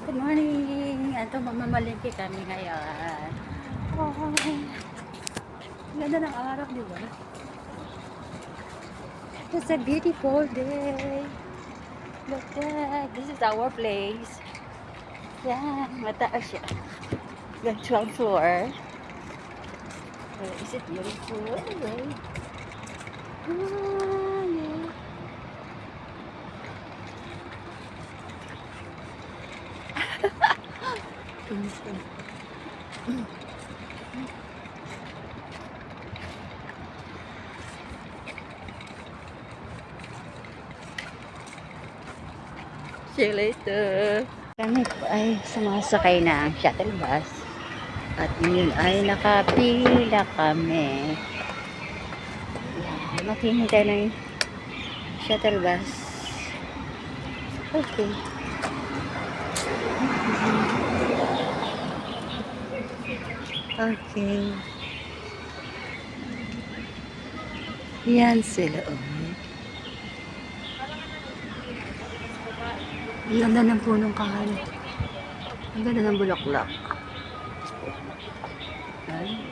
Good morning! Ito, mamamalingki kami ngayon. Oh, ganda ng araw, di ba? It's a beautiful day. Look at, this is our place. Yan, mataas siya. The 12th floor. Is it beautiful? Right? Ah, yeah. See you later. Kami po ay sumasakay ng shuttle bus. At ngayon ay nakapila kami. Yan, maghihintay ng shuttle bus. Okay. Okay. Yan sila. Ang ganda ng punong kahoy. Ang ganda ng bulaklak. Ay.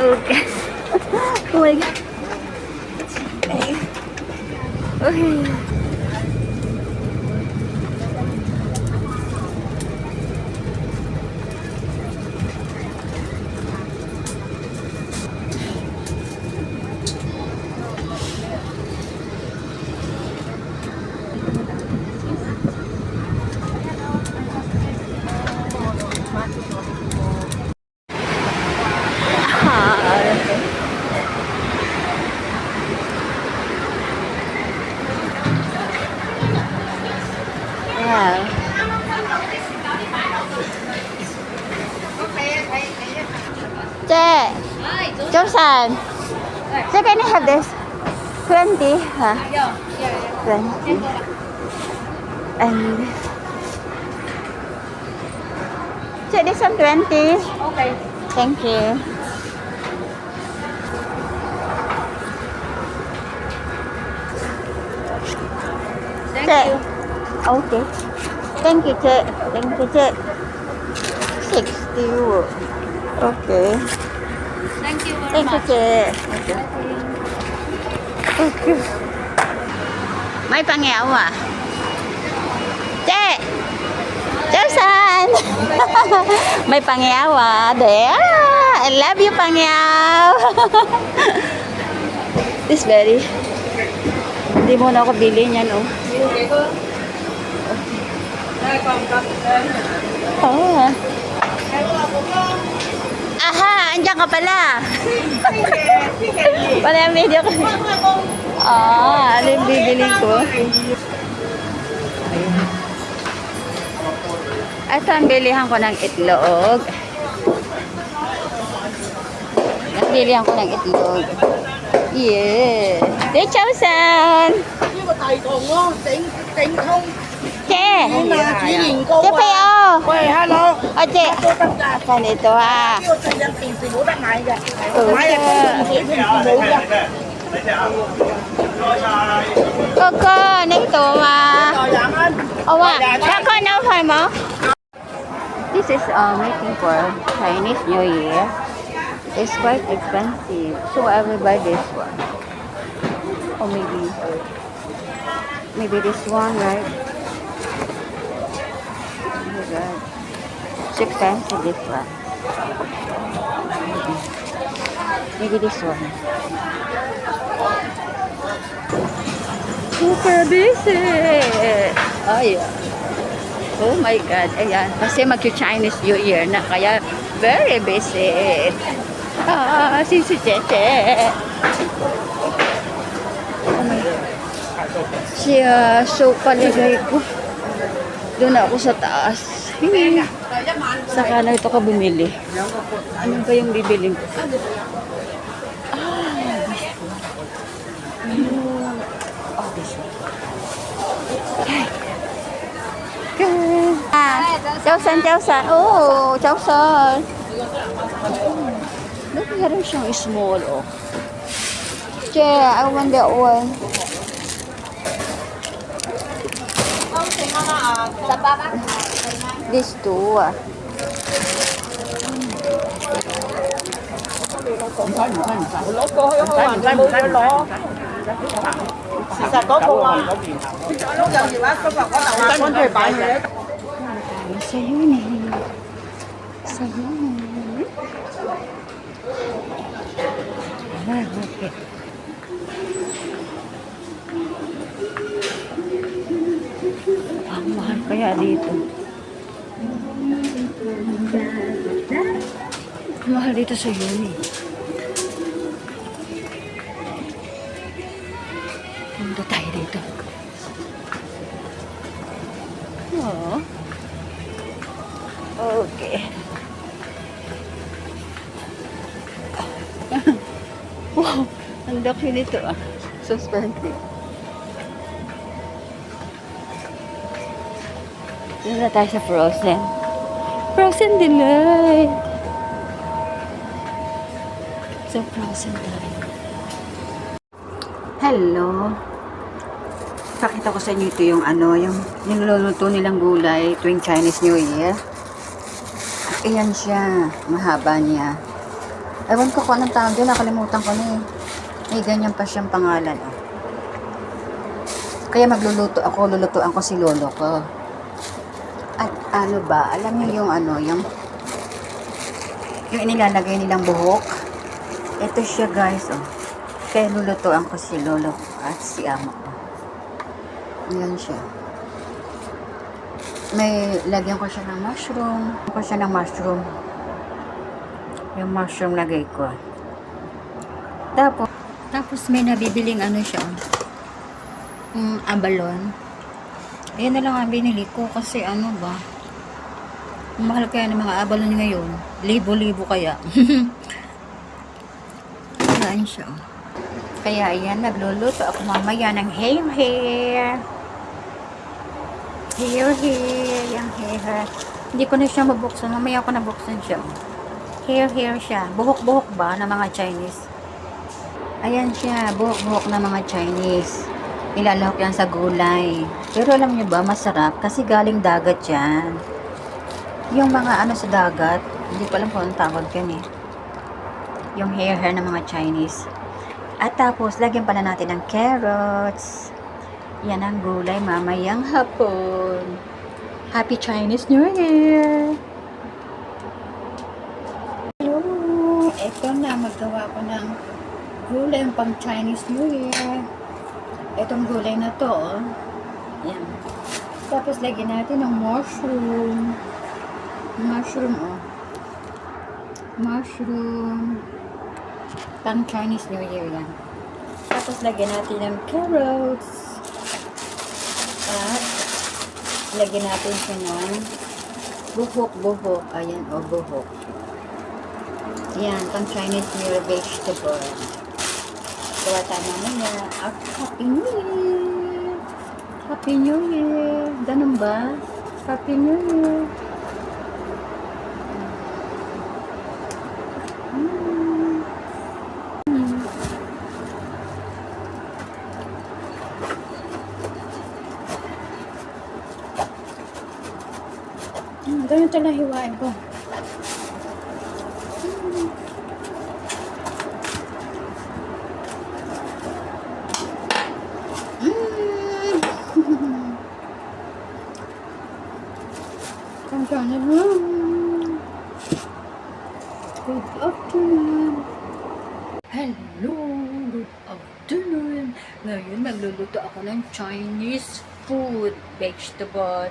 Okay. Oh my God. Okay. Wow. Che, Josan. So can I have this? 20, huh? 20. And Che, this one 20. Okay. Thank you. Thank you. Okay. Thank you, Che. Thank you, Che. 60. Okay. Thank you very Thank you, much. Che. Okay. May pangyaw ah. Che! Josan! May pangyaw ah. I love you, pangyaw. This very. Hindi mo na ako bili niyan, oh. Oh. Aha, andyan ka pala. Wala yung video ko. Ano yung bibili ko? Ito ang bilihan ko ng itlog. Bilihan ko ng itlog. Yeah. Để cháu san. Che. Che Peo. Hello. Che. Kan ito ha. Coco, nito ma. Owa, kako na pa mo. This is making for Chinese New Year. It's quite expensive, so I will buy this one. Or maybe this one, right? Oh my God. It's expensive, this one. Maybe this one. Super busy. Ay, oh my God. Ayan. Kasi mag-Chinese New Year na. Kaya very busy. Si Cheche. Siya, so paligay ko. Doon ako sa taas. Saka na ito ka bumili. Ano ba yung bibiling ko? Oh, this one. Chào san, chào san. Oh, chào san. Look, meron siyang small, oh. Che, I want that one. These two, ah. Sa'yo na. Sa'yo na. Okay. Ang mahal kaya dito. Mahal dito sa Uni. Punta tayo dito. Oh. Okay. Wow, ang laki nito ah. So expensive. Dito na tayo sa Frozen. Frozen Delight. So Frozen tayo. Hello. Pakita ko sa inyo ito yung ano, yung niluluto nilang gulay tuwing Chinese New Year. Ayan siya. Mahaba niya. Ewan ko kung anong tawag doon. Nakalimutan ko na eh. May ganyan pa siyang pangalan. Oh. Kaya magluluto ako. Lulutuan ko si lolo ko. At ano ba? Alam niyo yung ano, yung inilalagay nilang buhok. Ito siya guys. Oh. Kaya lulutuan ko si lolo ko at si amo ko. Ayan siya. May lagyan ko siya ng mushroom. Yung mushroom lagay ko. Tapos may nabibiling ano siya. Abalon. Ayan na lang ang binili ko kasi ano ba. Mahal kaya ng mga abalon ngayon. Libo-libo kaya. Ayan siya. Kaya ayan, nagluluto ako mamaya ng hair. Hair. Yung hair. Hindi ko na siya mabuksan. Mamaya ako nabuksan siya. Hair siya. Buhok-buhok ba ng mga Chinese? Ayan siya. Buhok-buhok ng mga Chinese. Ilalahok yan sa gulay. Pero alam niyo ba, masarap kasi galing dagat yan. Yung mga ano sa dagat, hindi ko alam kung anong tawag yan eh. Yung hair ng mga Chinese. At tapos, lagyan pala natin ng carrots. Yan ang gulay mamayang hapon. Happy Chinese New Year! Hello! Ito na, magawa ko ng gulay pang Chinese New Year. Itong gulay na to, oh. Yan. Tapos, lagyan natin ng mushroom. Oh. Mushroom. Pang Chinese New Year yan. Tapos, lagyan natin ng carrots. At, lagyan natin siya ng buhok. Ayan, o, buhok. Yan, pang Chinese New Year vegetable. Gawa tayo mamaya. Happy New Year! Happy New Year! Ganun ba? Happy New Year! Ganun ito na hiwain ko. Good afternoon. Hello, good afternoon. Ngayon magluluto ako ng Chinese food, vegetable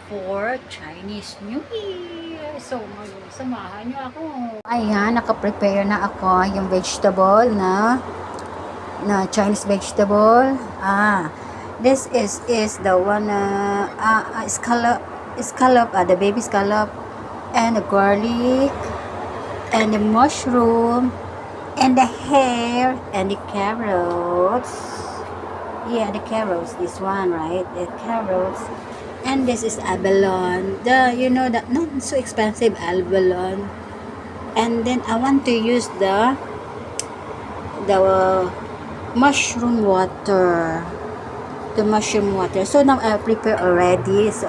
for Chinese New Year. So, ngayon, samahan niyo ako. Ayan, naka-prepare na ako yung vegetable na Chinese vegetable. This is the one scallop, the baby scallop, and the garlic, and the mushroom, and the hair, and the carrots. Yeah, the carrots. This one, right? The carrots. And this is abalone. The not so expensive abalone. And then I want to use the mushroom water. The mushroom water. So now I prepare already. So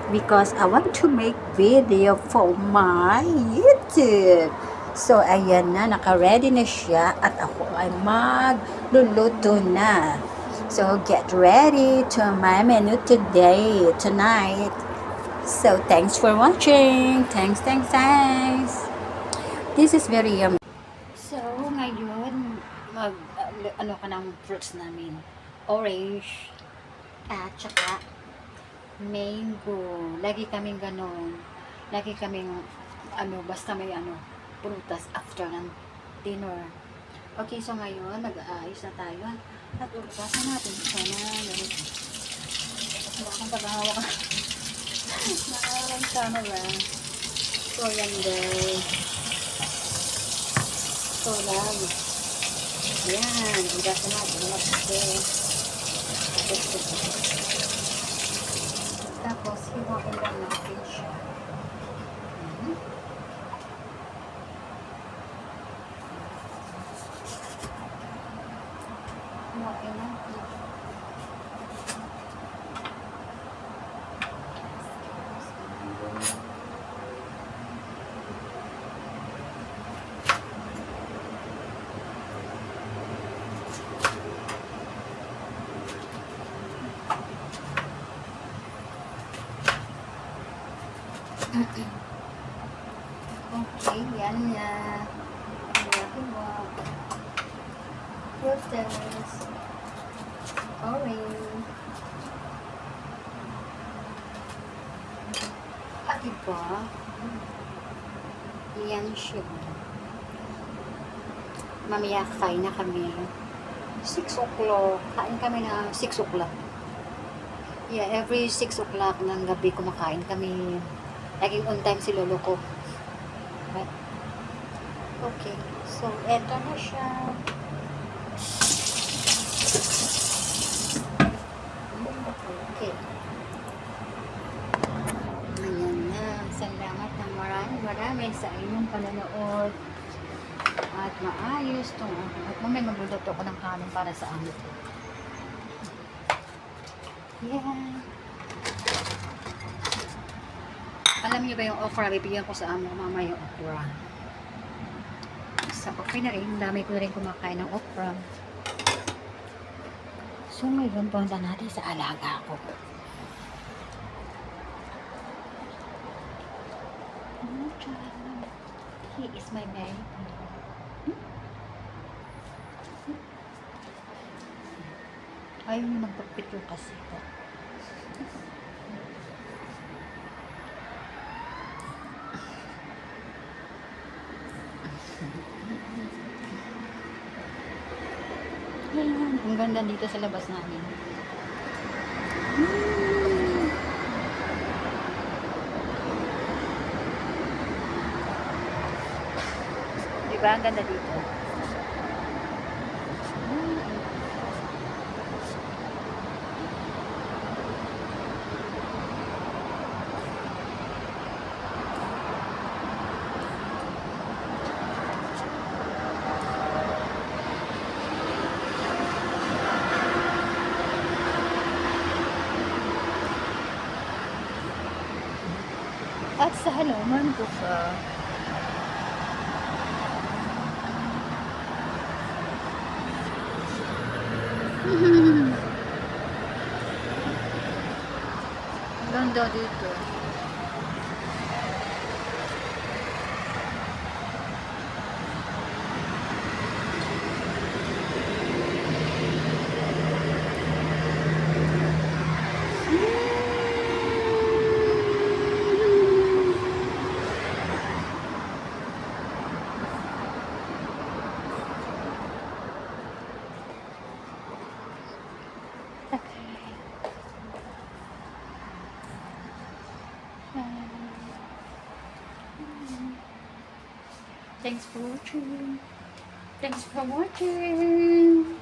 because I want to make video for my YouTube. So ayan na, naka-ready na siya at ako ay magluluto na. So get ready to my menu tonight. So thanks for watching. Thanks. This is very yummy. So ngayon ano ka ng fruits namin? Orange at saka mango. Lagi kaming ganon. Lagi kaming basta may prutas after ng dinner. Okay, so ngayon mag-aayos na tayo. At ugasan natin sana ganito. Kasi akong pag-hawak nakawang camera. So yan guys. So lang. Ayan, ugasan natin. Tapos hiwain lang natin siya. Hiwain natin. Okay, yan na. Hiwa-hiwa. Frutas. Orange. At iba, yan siya. Mamaya kain na kami. 6 o'clock. Kain kami na 6 o'clock. Yeah, every 6 o'clock ng gabi kumakain kami. Laging on time si lolo ko. Right? Okay. So, eto na siya. Okay. Ayan na. Salamat ng marami sa inyong panonood. At maayos to. At mamaya magluluto ko ng kanin para sa amin. Yeah. Alam niyo ba yung okra? Bibigyan ko sa amo mama yung okra. So, okay na rin. Dami ko na rin kumakain ng okra. So, ngayon, punta natin sa alaga ko. He is my baby. Ayaw niyo magpapicture kasi po. Ayan, ang ganda dito sa labas namin. Diba? Ang ganda dito. At sa halaman ko sa ganda dito. Thanks for watching. Thanks for watching.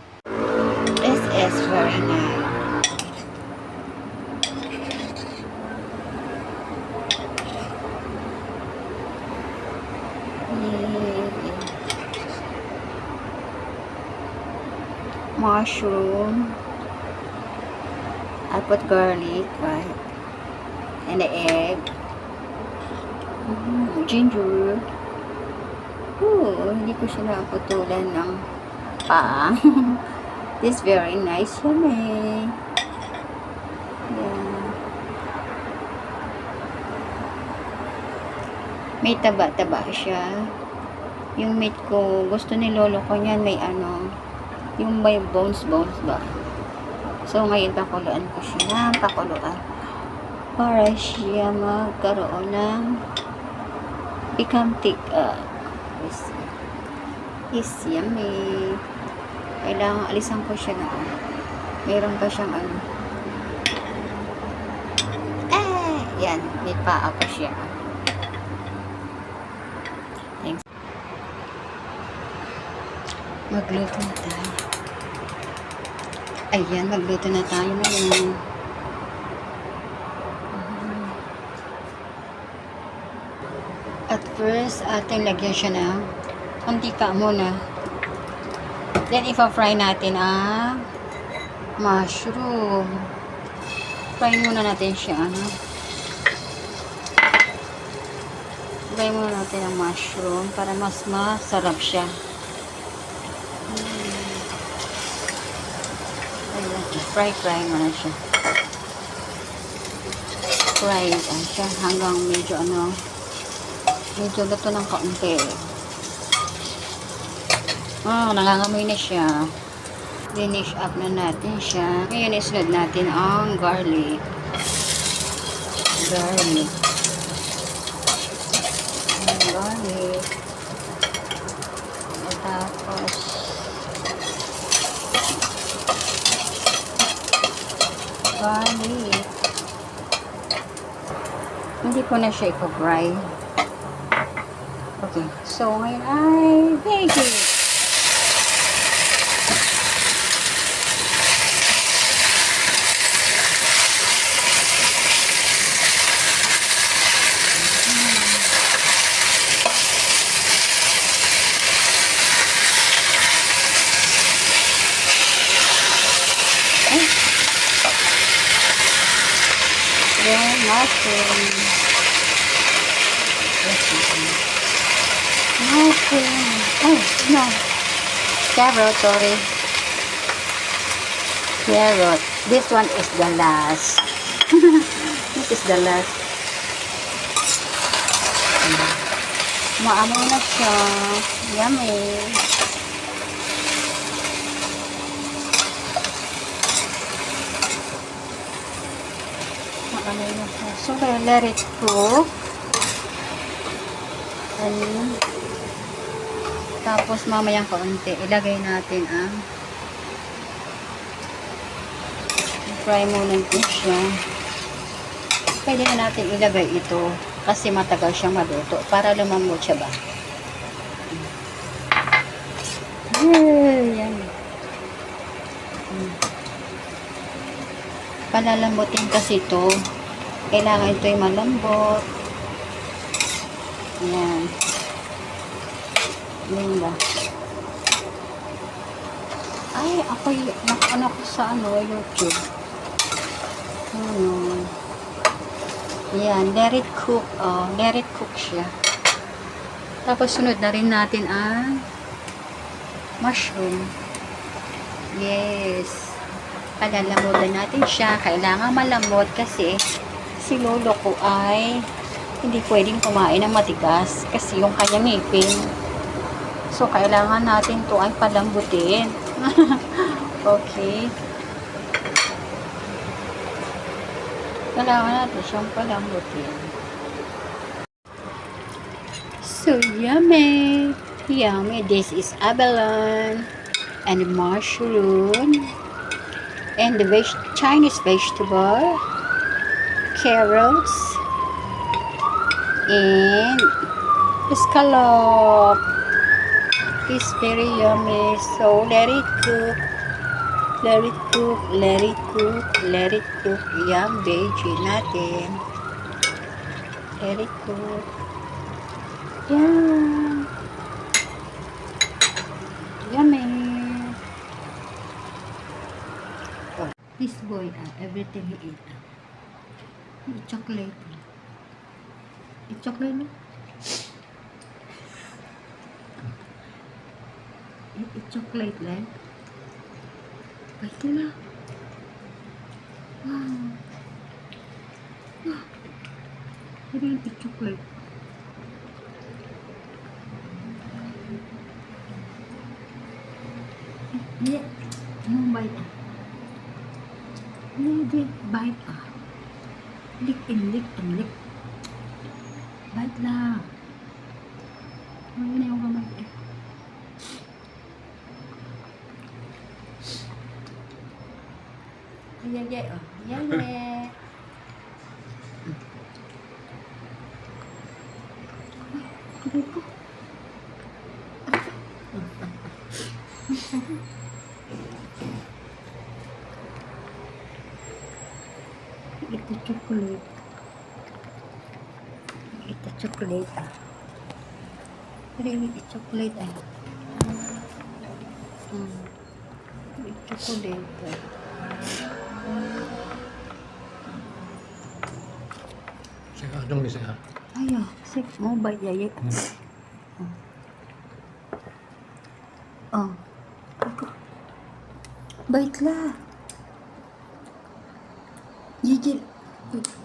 This is very nice. Mushroom. I put garlic, right? And the egg. Ginger. Ooh, hindi ko siya naputulan ng paa. This very nice, yummy. Yeah. May taba-taba siya. Yung meat ko, gusto ni lolo ko niyan, may ano, yung may bones ba. So, ngayon pakuluan ko siya ng pakuluan. Para siya magkaroon ng become thick. Is yummy. Kailangan alisan ko siya na meron pa siyang ano. Yan. May paa pa siya. Thanks. Magluto na tayo. Ayan, magluto na tayo ngayon. At first, ating lagyan siya na mantika muna. Then, ipa-fry natin ang mushroom. Fry muna natin siya, Fry muna natin ang mushroom para mas masarap siya. Fry muna siya. Fry siya hanggang medyo luto ng kaunti. Nangangamoy na siya. Finish up na natin siya. Ngayon, isunod natin ang garlic. Garlic. Tapos, garlic. Hindi ko na siya ipa-fry. Okay. So, ngayon ay veggie. Then, mushroom. Oh, no. Carrot, sorry. Carrot. This one is the last. This is the last. Maamoy na siya. Yummy. Maamoy na siya. So, let it cook. And, tapos mamayang kaunti, ilagay natin ang fry muna ito siya. Pwede na natin ilagay ito kasi matagal siyang maluto para lumambot siya ba. Yan. Palalambutin kasi ito. Kailangan ito yung malambot. Yan. Yan ba? Ay, ako nakano ko sa YouTube. Yan, let it cook. Let it cook siya. Tapos sunod na rin natin ang mushroom. Yes. Palalambutan natin siya. Kailangan malambot kasi si lolo ko ay hindi pwedeng kumain ng matigas kasi yung kanyang ngipin. So, kailangan natin to ay palambutin. Okay. Kailangan natin siyang palambutin. So, yummy. Yummy. This is abalone and mushroom and the Chinese vegetable, carrots, and scallop. is very yummy. So let it cook. Let it cook. Let it cook. Let it cook. Yung veggie natin. Let it cook. Yan. Yummy. Oh, this boy, everything he eat. Chocolate. Eat chocolate, no? Eat chocolate, like. Pwede na. Wow. Wow. Pwede na eat chocolate. Yeah. Yung bite. Hindi, bite ah. Lick and lick and lick. Bite lang. Ano na yung kamay eh. Yeah, oh. Yeah. Aray ko. Ito chocolate. Ito chocolate ah. Really, ito chocolate ah. Ito chocolate ah. Saya dong di saya. Ayo, sik mau bite ya. Oh. Ako. Bite lah. Gigil.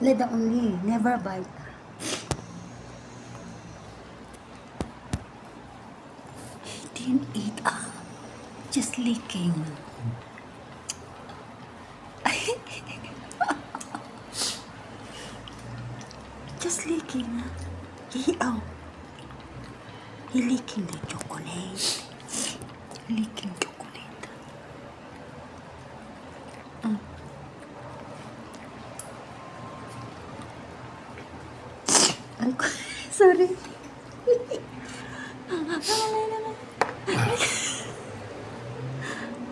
Leda only, never bite. He didn't eat just licking. Just licking. He licking the chocolate. Licking chocolate. Ay, sorry.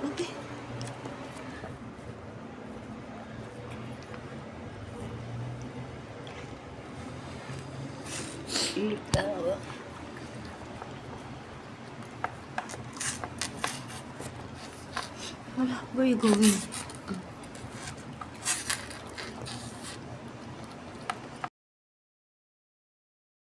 Okay. Ikaw. Wala, where are you going?